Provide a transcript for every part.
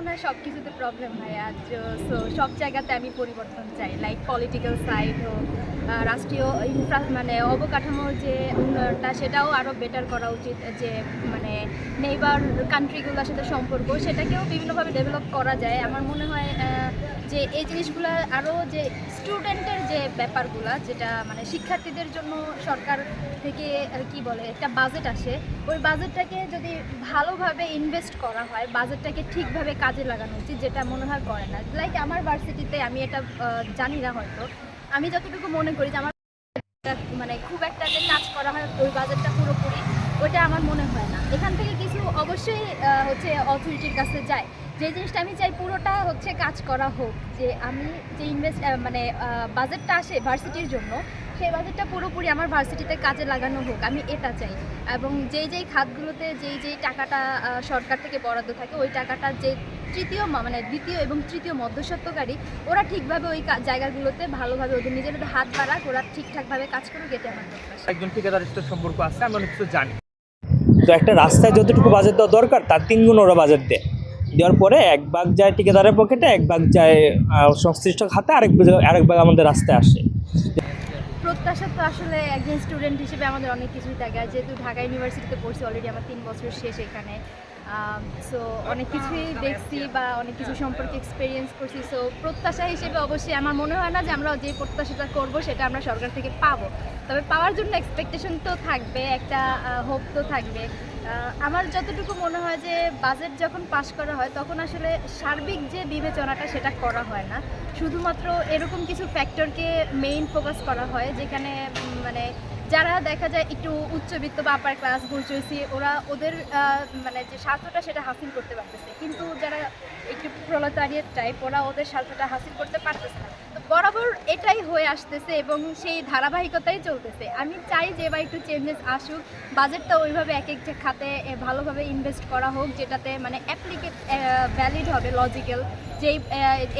মনে হয় সব কিছুতে প্রবলেম ভাইয়া। সো সব জায়গাতে আমি পরিবর্তন চাই, লাইক পলিটিক্যাল সাইড হোক, রাষ্ট্রীয় মানে অবকাঠামোর যে উন্নয়নটা সেটাও আরও বেটার করা উচিত। যে মানে নেইবার কান্ট্রিগুলোর সাথে সম্পর্ক সেটাকেও বিভিন্নভাবে ডেভেলপ করা যায়। আমার মনে হয় যে এই জিনিসগুলো আরও যে স্টুডেন্টের যে ব্যাপারগুলো, যেটা মানে শিক্ষার্থীদের জন্য সরকার থেকে কি বলে একটা বাজেট আসে, ওই বাজেটটাকে যদি ভালোভাবে ইনভেস্ট করা হয়, বাজেটটাকে ঠিকভাবে কাজে লাগানো উচিত, যেটা মনে হয় করে না। লাইক আমার ভার্সিটিতে আমি এটা জানি না, হয়তো আমি যতটুকু মনে করি যে আমার মানে খুব একটা যে কাজ করা হয় ওই বাজেটটা পুরোপুরি, ওইটা আমার মনে হয় না। এখান থেকে কিছু অবশ্যই হচ্ছে অথরিটির কাছে যায়, যে জিনিসটা আমি চাই পুরোটা হচ্ছে কাজ করা হোক। যে আমি যে মানে বাজেটটা আসে ভার্সিটির জন্য, সেই বাজেটটা পুরোপুরি আমার ভার্সিটিতে কাজে লাগানো হোক, আমি এটা চাই। এবং যেই খাতগুলোতে যেই টাকাটা সরকার থেকে বরাদ্দ থাকে, ওই টাকাটা যে দ্বিতীয় এবং তৃতীয় মধ্যস্বত্বকারী, ওরা ঠিকভাবে ওই জায়গাগুলোতে ভালোভাবে ওদের নিজেদের হাত বাড়াক, ওরা ঠিকঠাকভাবে কাজ করুক, এটা আমার প্রত্যাশা। একজন ঠিকাদারের সাথে সম্পর্ক আছে, আমি অনেক কিছু জানি। তো একটা রাস্তায় যতটুকু বাজেট দেওয়া দরকার তার 3 গুণ ওরা বাজেট দেওয়ার পরে 1 ভাগ যায় ঠিকাদারের পকেটে, 1 ভাগ যায় সংশ্লিষ্ট খাতে, আরেক ভাগ আমাদের রাস্তায় আসে। প্রত্যাশা তো আসলে একজন স্টুডেন্ট হিসেবে আমাদের অনেক কিছুই থাকে। যেহেতু ঢাকা ইউনিভার্সিটিতে পড়ছি অলরেডি, আমার 3 বছর শেষ এখানে। সো অনেক কিছুই দেখছি বা অনেক কিছু সম্পর্কে এক্সপিরিয়েন্স করছি। সো প্রত্যাশা হিসেবে অবশ্যই আমার মনে হয় না যে আমরা যে প্রত্যাশাটা করব সেটা আমরা সরকার থেকে পাবো। তবে পাওয়ার জন্য এক্সপেকটেশন তো থাকবে, একটা হোপ তো থাকবে। আমার যতটুকু মনে হয় যে বাজেট যখন পাস করা হয় তখন আসলে সার্বিক যে বিবেচনাটা সেটা করা হয় না, শুধুমাত্র এরকম কিছু ফ্যাক্টরকে মেইন ফোকাস করা হয়, যেখানে মানে যারা দেখা যায় একটু উচ্চবিত্ত বা আপার ক্লাস বলছি, ওরা ওদের মানে যে স্বার্থটা সেটা হাসিল করতে পারতেছে, কিন্তু যারা একটু প্রলেতারিয়েট টাইপ, ওরা ওদের স্বার্থটা হাসিল করতে পারতেছে না। তো বরাবর এটাই হয়ে আসতেছে এবং সেই ধারাবাহিকতাই চলতেছে। আমি চাই যে এবার একটু চেঞ্জেস আসুক, বাজেটটা ওইভাবে এক একটা খাতে ভালোভাবে ইনভেস্ট করা হোক, যেটাতে মানে ভ্যালিড হবে, লজিক্যাল। যেই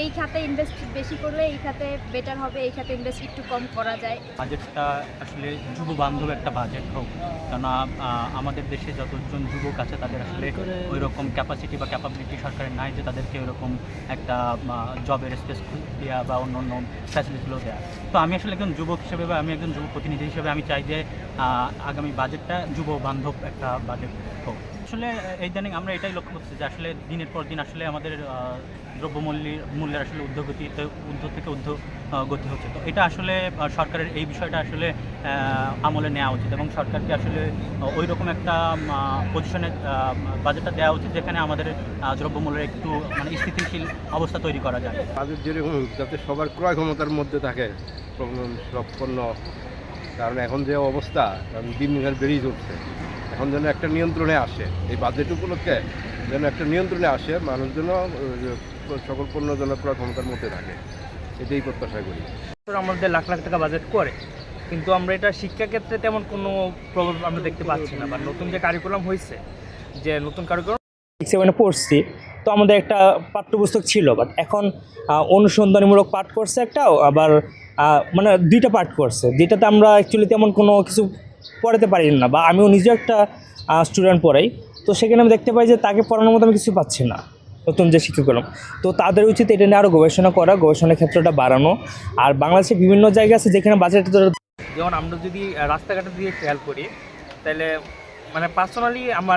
এই খাতে ইনভেস্ট বেশি করলে এই খাতে বেটার হবে, এই খাতে ইনভেস্ট একটু কম করা যায়। বাজেটটা আসলে যুব বান্ধব একটা বাজেট হোক, কেননা আমাদের দেশে যতজন যুবক আছে তাদের আসলে ওই রকম ক্যাপাসিটি বা ক্যাপাবিলিটি সরকারের নাই যে তাদেরকে ওইরকম একটা জবের স্পেস দেওয়া বা অন্য অন্য ফ্যাসিলিটিগুলো দেওয়া। তো আমি আসলে একজন যুবক হিসেবে বা আমি একজন যুব প্রতিনিধি হিসেবে আমি চাই যে আগামী বাজেটটা যুব বান্ধব একটা বাজেট হোক। আসলে ইদানিং আমরা এটাই লক্ষ্য করছি যে আসলে দিনের পর দিন আসলে আমাদের দ্রব্যমূল্যের আসলে ঊর্ধ্ব থেকে গতি হচ্ছে। তো এটা আসলে সরকারের এই বিষয়টা আসলে আমলে নেওয়া উচিত এবং সরকারকে আসলে ওই রকম একটা পজিশনে বাজেটটা দেওয়া উচিত যেখানে আমাদের দ্রব্যমূল্যের একটু মানে স্থিতিশীল অবস্থা তৈরি করা যায়। বাজেট যেরকম যাতে সবার ক্রয় ক্ষমতার মধ্যে থাকে সব পণ্য, কারণ এখন যে অবস্থা, কারণ দিন দিন বেড়েই চলছে, এখন যেন একটা নিয়ন্ত্রণে আসে, এই বাজেট উপলক্ষে যেন একটা নিয়ন্ত্রণে আসে, মানুষ যেন সকল পণ্য যেন ক্রয় ক্ষমতার মধ্যে থাকে, এটাই প্রত্যাশা করি। আমাদের লাখ লাখ টাকা বাজেট করে, কিন্তু আমরা এটা শিক্ষাক্ষেত্রে তেমন কোনো প্রভাব আমরা দেখতে পাচ্ছি না। বা নতুন যে কারিকুলাম হয়েছে, যে নতুন কারিকুলাম 7 পড়ছি, তো আমাদের একটা পাঠ্যপুস্তক ছিল, বাট এখন অনুসন্ধানমূলক পাঠ করছে একটাও, আবার মানে 2টা পাঠ করছে, যেটাতে আমরা অ্যাকচুয়ালি তেমন কোনো কিছু পড়াতে পারি না। বা আমিও নিজেও একটা স্টুডেন্ট পড়াই, তো সেখানে আমি দেখতে পাই যে তাকে পড়ানোর মতো আমি কিছু পাচ্ছি না, নতুন যে শিক্ষকরা। তো তাদের উচিত এটা নিয়ে আরও গবেষণা করা, গবেষণার ক্ষেত্রটা বাড়ানো। আর বাংলাদেশে বিভিন্ন জায়গা আছে যেখানে বাজেট, যেমন আমরা যদি রাস্তাঘাটের দিকে খেয়াল করি, তাহলে মানে পার্সোনালি আমার